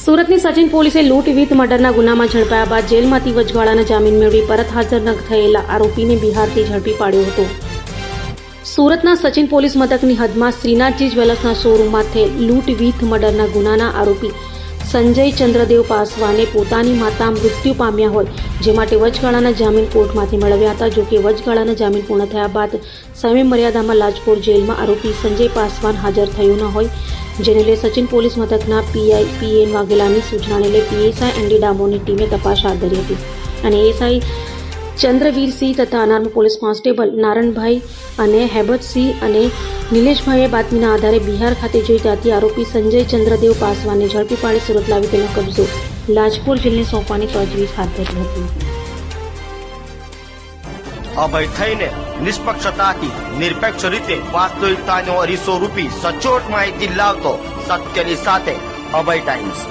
સુરતની સચિન પોલીસે લૂંટ વિથ મર્ડરના ગુનામાં ઝડપાયા બાદ જેલમાંથી વચગાળાના જામીન મેળવી પરત હાજર ન થયેલા આરોપીને બિહારથી ઝડપી પાડ્યો હતો. સુરતના સચિન પોલીસ મથકની હદમાં શ્રીનાથજી જ્વેલર્સના શોરૂમમાં થયેલ લૂંટ વિથ મર્ડરના ગુનાના આરોપી સંજય ચંદ્રદેવ પાસવાને પોતાની માતા મૃત્યુ પામ્યા હોય જે માટે વચગાળાના જામીન કોર્ટમાંથી મેળવ્યા હતા. જોકે વચગાળાના જામીન પૂર્ણ થયા બાદ સમય મર્યાદામાં લાજપોર જેલમાં આરોપી સંજય પાસવાન હાજર થયો ન હોય જેને લઈ સચિન પોલીસ મથકના પીઆઈ પીએન વાઘેલાની સૂચનાને લઈ પીએસઆઈ એનડી ડામોરની ટીમે તપાસ હાથ ધરી હતી અને એસઆઈ ચંદ્રવીરસિંહ તથા અનાર્મ પોલીસ કોન્સ્ટેબલ નારણભાઈ અને હેબતસિંહ અને નિલેશભાઈએ બાતમીના આધારે બિહાર ખાતે જોઈ ત્યાંથી આરોપી સંજય ચંદ્રદેવ પાસવાનને ઝડપી પાડી સુરત લાવી તેનો કબજો લાજપોર જેલને સોંપવાની તજવીજ હાથ ધરી હતી. અભય થઈને નિષ્પક્ષતાથી નિરપેક્ષ રીતે વાસ્તવિકતાનો અરીસો રૂપી સચોટ માહિતી લાવતો સત્યની સાથે અભય ટાઈમ્સ.